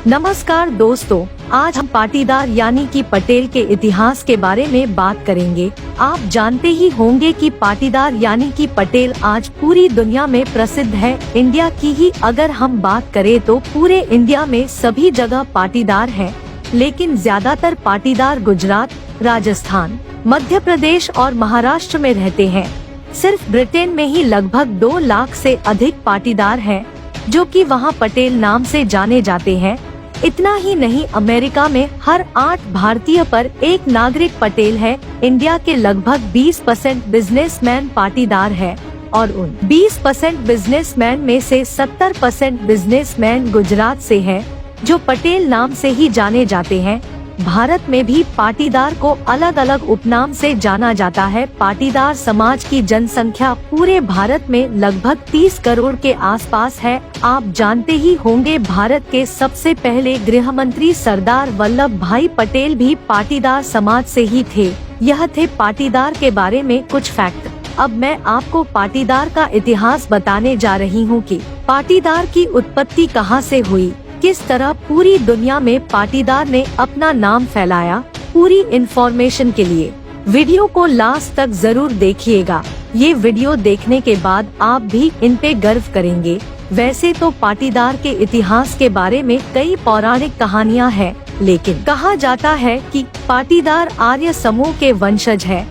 नमस्कार दोस्तों, आज हम पाटीदार यानी कि पटेल के इतिहास के बारे में बात करेंगे। आप जानते ही होंगे कि पाटीदार यानी कि पटेल आज पूरी दुनिया में प्रसिद्ध है। इंडिया की ही अगर हम बात करें तो पूरे इंडिया में सभी जगह पाटीदार हैं, लेकिन ज्यादातर पाटीदार गुजरात, राजस्थान, मध्य प्रदेश और महाराष्ट्र में रहते हैं। सिर्फ ब्रिटेन में ही लगभग 2 लाख से अधिक पाटीदार हैं, जो कि वहां पटेल नाम से जाने जाते हैं। इतना ही नहीं, अमेरिका में हर 8 भारतीय पर एक नागरिक पटेल है। इंडिया के लगभग 20% बिजनेसमैन पाटीदार है और उन 20% बिजनेसमैन में से 70% बिजनेसमैन गुजरात से हैं, जो पटेल नाम से ही जाने जाते हैं। भारत में भी पाटीदार को अलग अलग उपनाम से जाना जाता है। पाटीदार समाज की जनसंख्या पूरे भारत में लगभग 30 करोड़ के आसपास है। आप जानते ही होंगे, भारत के सबसे पहले गृह मंत्री सरदार वल्लभ भाई पटेल भी पाटीदार समाज से ही थे। यह थे पाटीदार के बारे में कुछ फैक्ट। अब मैं आपको पाटीदार का इतिहास बताने जा रही हूँ कि पाटीदार की उत्पत्ति कहाँ से हुई, किस तरह पूरी दुनिया में पाटीदार ने अपना नाम फैलाया। पूरी इन्फॉर्मेशन के लिए वीडियो को लास्ट तक जरूर देखिएगा। ये वीडियो देखने के बाद आप भी इन पे गर्व करेंगे। वैसे तो पाटीदार के इतिहास के बारे में कई पौराणिक कहानियां हैं, लेकिन कहा जाता है कि पाटीदार आर्य समूह के वंशज है,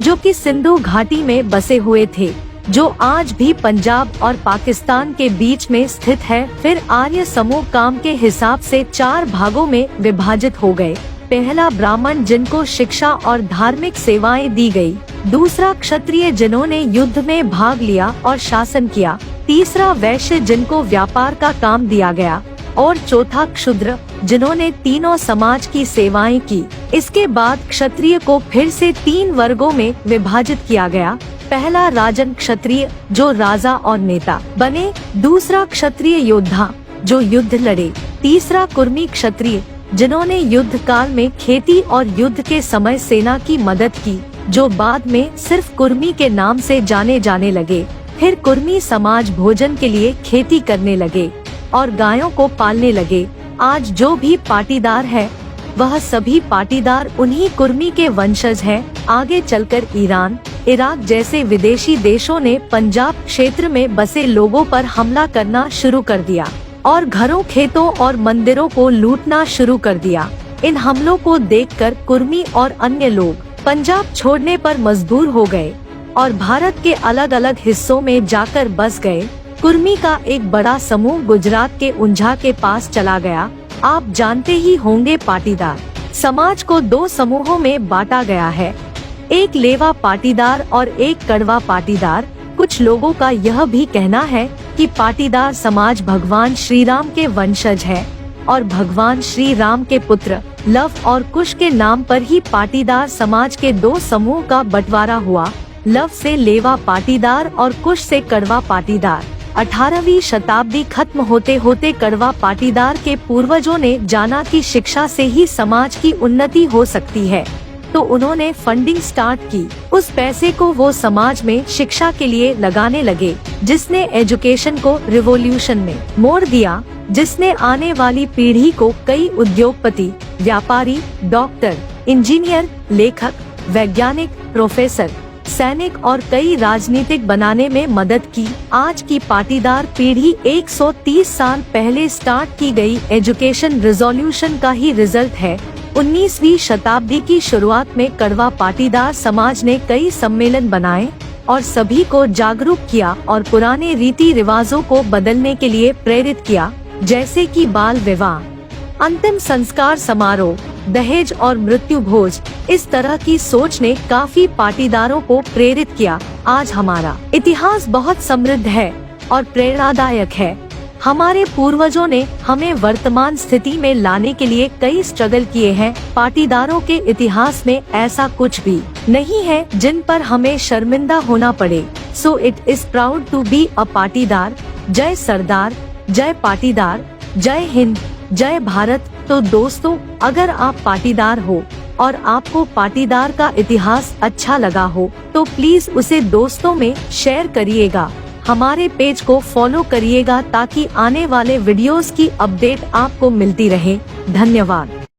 जो कि सिंधु घाटी में बसे हुए थे, जो आज भी पंजाब और पाकिस्तान के बीच में स्थित है। फिर आर्य समूह काम के हिसाब से 4 भागों में विभाजित हो गए। पहला ब्राह्मण, जिनको शिक्षा और धार्मिक सेवाएं दी गई। दूसरा क्षत्रिय, जिन्होंने युद्ध में भाग लिया और शासन किया। तीसरा वैश्य, जिनको व्यापार का काम दिया गया। और चौथा क्षुद्र, जिन्होंने तीनों समाज की सेवाएं की। इसके बाद क्षत्रिय को फिर से 3 वर्गों में विभाजित किया गया। पहला राजन क्षत्रिय, जो राजा और नेता बने। दूसरा क्षत्रिय योद्धा, जो युद्ध लड़े। तीसरा कुर्मी क्षत्रिय, जिन्होंने युद्ध काल में खेती और युद्ध के समय सेना की मदद की, जो बाद में सिर्फ कुर्मी के नाम से जाने लगे। फिर कुर्मी समाज भोजन के लिए खेती करने लगे और गायों को पालने लगे। आज जो भी पाटीदार है, वह सभी पाटीदार उन्हीं कुर्मी के वंशज हैं। आगे चलकर ईरान, इराक जैसे विदेशी देशों ने पंजाब क्षेत्र में बसे लोगों पर हमला करना शुरू कर दिया और घरों, खेतों और मंदिरों को लूटना शुरू कर दिया। इन हमलों को देखकर कुर्मी और अन्य लोग पंजाब छोड़ने पर मजबूर हो गए और भारत के अलग अलग हिस्सों में जाकर बस गए। कुर्मी का एक बड़ा समूह गुजरात के उंझा के पास चला गया। आप जानते ही होंगे, पाटीदार समाज को 2 समूहों में बांटा गया है, एक लेवा पाटीदार और एक कड़वा पाटीदार। कुछ लोगों का यह भी कहना है कि पाटीदार समाज भगवान श्री राम के वंशज है और भगवान श्री राम के पुत्र लव और कुश के नाम पर ही पाटीदार समाज के 2 समूह का बंटवारा हुआ। लव से लेवा पाटीदार और कुश से कड़वा पाटीदार। 18वीं शताब्दी खत्म होते होते कड़वा पाटीदार के पूर्वजों ने जाना कि शिक्षा से ही समाज की उन्नति हो सकती है, तो उन्होंने फंडिंग स्टार्ट की। उस पैसे को वो समाज में शिक्षा के लिए लगाने लगे, जिसने एजुकेशन को रिवॉल्यूशन में मोड़ दिया, जिसने आने वाली पीढ़ी को कई उद्योगपति, व्यापारी, डॉक्टर, इंजीनियर, लेखक, वैज्ञानिक, प्रोफेसर, सैनिक और कई राजनीतिक बनाने में मदद की। आज की पाटीदार पीढ़ी 130 साल पहले स्टार्ट की गई एजुकेशन रिवॉल्यूशन का ही रिजल्ट है। 19वीं शताब्दी की शुरुआत में कड़वा पाटीदार समाज ने कई सम्मेलन बनाए और सभी को जागरूक किया और पुराने रीति रिवाजों को बदलने के लिए प्रेरित किया, जैसे कि बाल विवाह, अंतिम संस्कार समारोह, दहेज और मृत्यु भोज। इस तरह की सोच ने काफी पाटीदारों को प्रेरित किया। आज हमारा इतिहास बहुत समृद्ध है और प्रेरणादायक है। हमारे पूर्वजों ने हमें वर्तमान स्थिति में लाने के लिए कई स्ट्रगल किए हैं। पाटीदारों के इतिहास में ऐसा कुछ भी नहीं है जिन पर हमें शर्मिंदा होना पड़े। So it is proud to be a Patidar. जय सरदार, जय पाटीदार, जय हिंद, जय भारत। तो दोस्तों, अगर आप पाटीदार हो और आपको पाटीदार का इतिहास अच्छा लगा हो, तो प्लीज उसे दोस्तों में शेयर करिएगा। हमारे पेज को फॉलो करिएगा ताकि आने वाले वीडियोस की अपडेट आपको मिलती रहे। धन्यवाद।